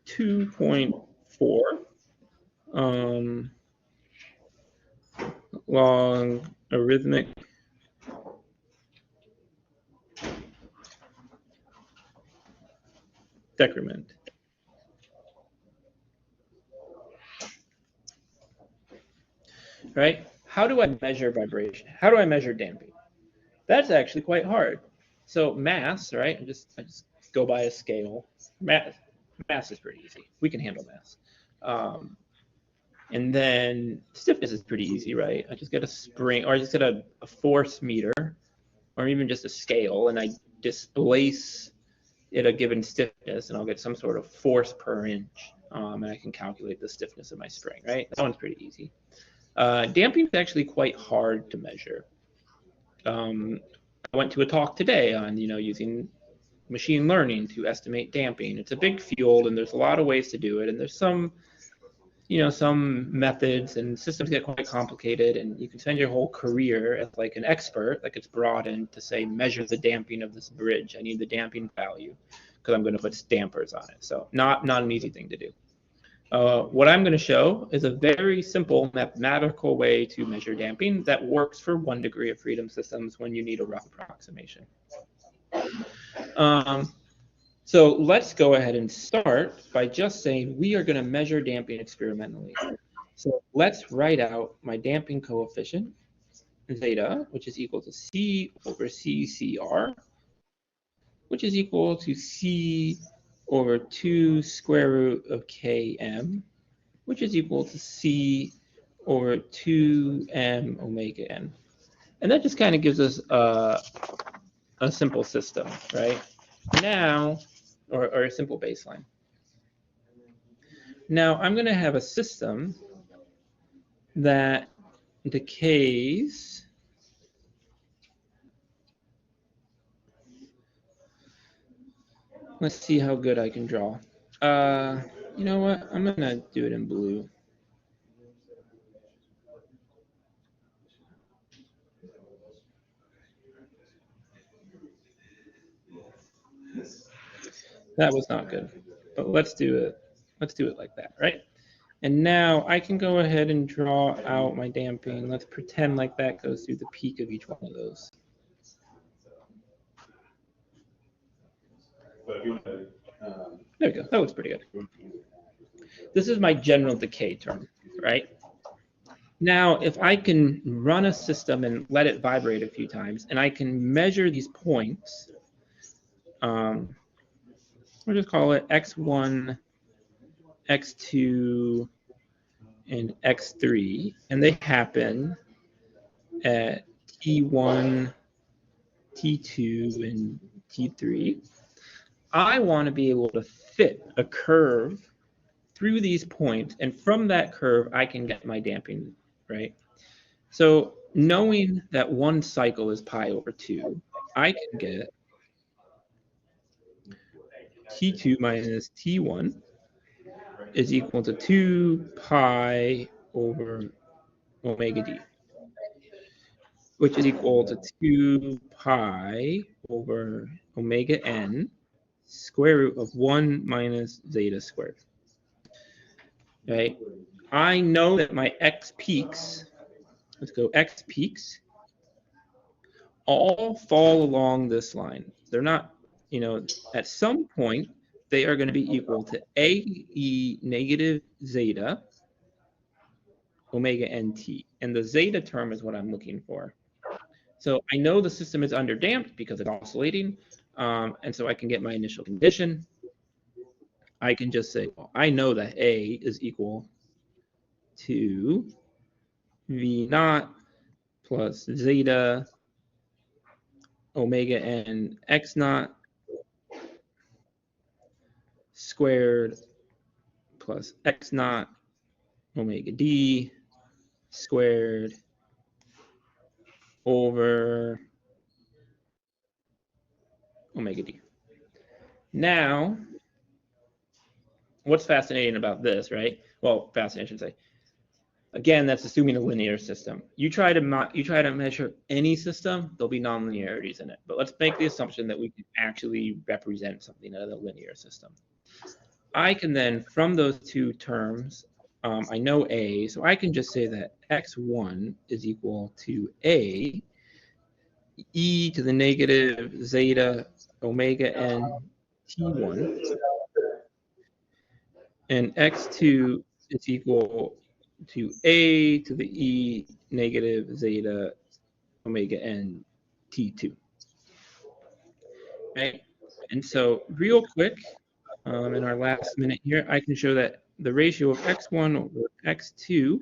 2.4 logarithmic decrement. Right? How do I measure vibration? How do I measure damping? That's actually quite hard. So mass, right? I just go by a scale. Mass is pretty easy. We can handle mass. And then stiffness is pretty easy, right? I just get a spring, or I just get a force meter, or even just a scale, and I displace it a given stiffness, and I'll get some sort of force per inch, and I can calculate the stiffness of my spring, right? That one's pretty easy. Damping is actually quite hard to measure. I went to a talk today on, using machine learning to estimate damping. It's a big field, and there's a lot of ways to do it, and there's some methods, and systems get quite complicated, and you can spend your whole career as like an expert that gets brought in to say, measure the damping of this bridge. I need the damping value because I'm going to put dampers on it. So not an easy thing to do. What I'm going to show is a very simple mathematical way to measure damping that works for 1 degree of freedom systems when you need a rough approximation. So let's go ahead and start by just saying we are going to measure damping experimentally. So let's write out my damping coefficient, zeta, which is equal to C over CCR, which is equal to C over 2 square root of Km, which is equal to C over 2m omega n. And that just kind of gives us a simple system, right? Now, or a simple baseline. Now I'm going to have a system that decays Let's see how good I can draw. You know what? I'm going to do it in blue. That was not good, but let's do it. Let's do it like that, right? And now I can go ahead and draw out my damping. Let's pretend like that goes through the peak of each one of those. There we go. That looks pretty good. This is my general decay term, right? Now, if I can run a system and let it vibrate a few times, and I can measure these points, we'll just call it x1, x2, and x3, and they happen at t1, t2, and t3. I want to be able to fit a curve through these points, and from that curve, I can get my damping, right? So knowing that one cycle is pi over 2, I can get T2 minus T1 is equal to 2 pi over omega d, which is equal to 2 pi over omega n square root of 1 minus zeta squared. Right? I know that my x peaks, let's go x peaks, all fall along this line. They're not, at some point, they are going to be equal to AE negative zeta omega nt. And the zeta term is what I'm looking for. So I know the system is underdamped because it's oscillating. And so I can get my initial condition. I can just say, well, I know that A is equal to V naught plus zeta omega n x naught squared plus x naught omega d squared over omega d. Now, what's fascinating about this, right? Well, fascinating, I should say. Again, that's assuming a linear system. You try to measure any system, there'll be nonlinearities in it. But let's make the assumption that we can actually represent something out of a linear system. I can then, from those two terms, I know A, so I can just say that x1 is equal to A e to the negative zeta omega n t1, and x2 is equal to A to the e negative zeta omega n t2. Right? And so real quick, in our last minute here, I can show that the ratio of x1 over x2,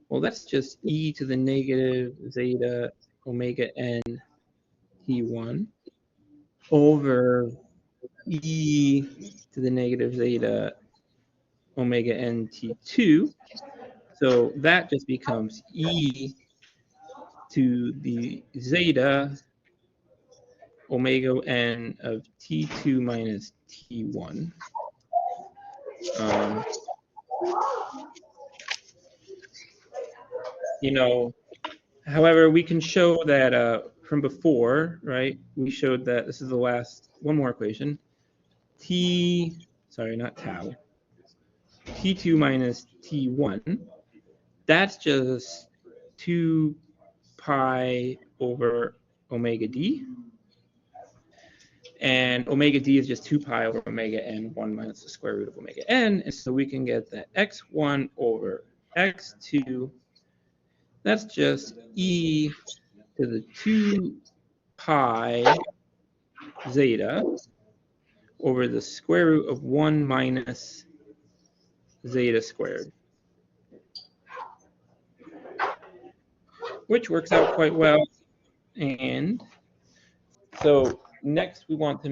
well, that's just e to the negative zeta omega n t1 over e to the negative zeta omega n t2. So that just becomes e to the zeta omega n of t2 minus t1. You know, however, we can show that from before, right? We showed that this is the last, one more equation. Sorry, not tau. T2 minus T1, that's just 2 pi over omega d. And omega d is just 2 pi over omega n, 1 minus the square root of omega n. And so we can get that x1 over x2, that's just e to the 2 pi zeta over the square root of 1 minus zeta squared, which works out quite well. And so next we want to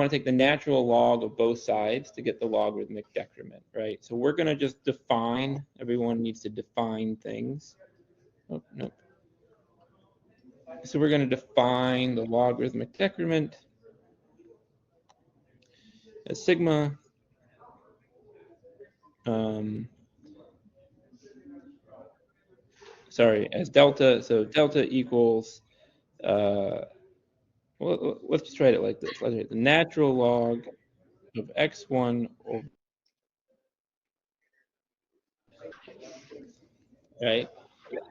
take the natural log of both sides to get the logarithmic decrement, right? So we're going to just define, everyone needs to define things. Oh, no. So we're going to define the logarithmic decrement as sigma as delta. So delta equals, well, let's just write it like this. Let's write the natural log of x1 over, right?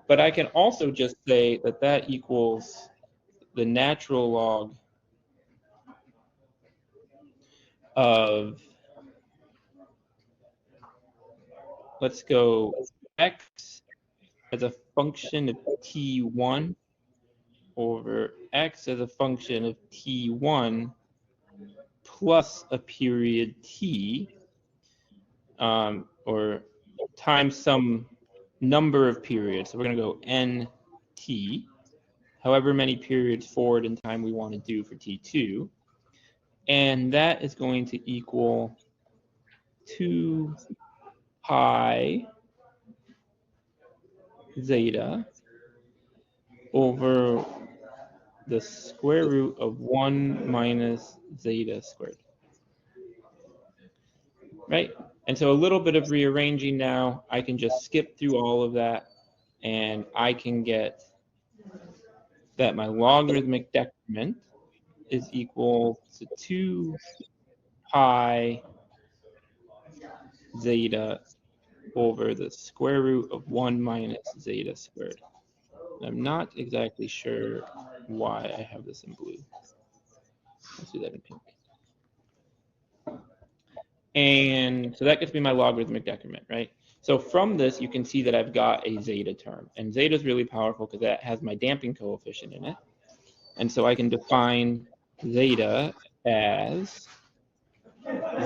But I can also just say that that equals the natural log of, let's go, x as a function of t1 over x as a function of t1 plus a period t, or times some number of periods. So we're going to go nt, however many periods forward in time we want to do for t2. And that is going to equal 2 pi zeta over the square root of 1 minus zeta squared. Right? And so a little bit of rearranging now, I can just skip through all of that, and I can get that my logarithmic decrement is equal to 2 pi zeta over the square root of 1 minus zeta squared. I'm not exactly sure why I have this in blue. Let's do that in pink. And so that gets me my logarithmic decrement, right? So from this, you can see that I've got a zeta term. And zeta is really powerful because that has my damping coefficient in it. And so I can define zeta as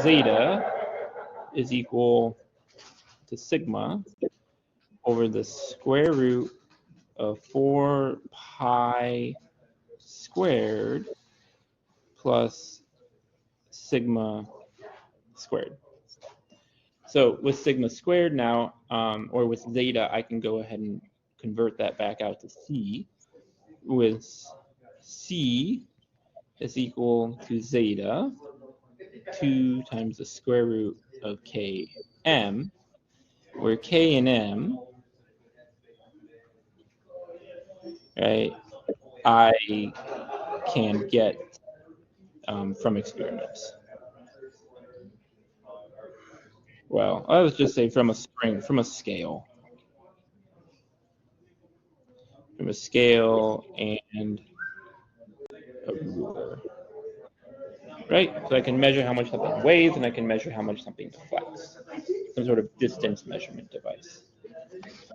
zeta is equal to sigma over the square root of 4 pi squared plus sigma squared. So with sigma squared now, or with zeta, I can go ahead and convert that back out to c, with c is equal to zeta 2 times the square root of km, where k and m, right, I can get from experiments. Well, I would just say from a spring, from a scale. From a scale and a ruler. Right? So I can measure how much something weighs and I can measure how much something deflects. Some sort of distance measurement device.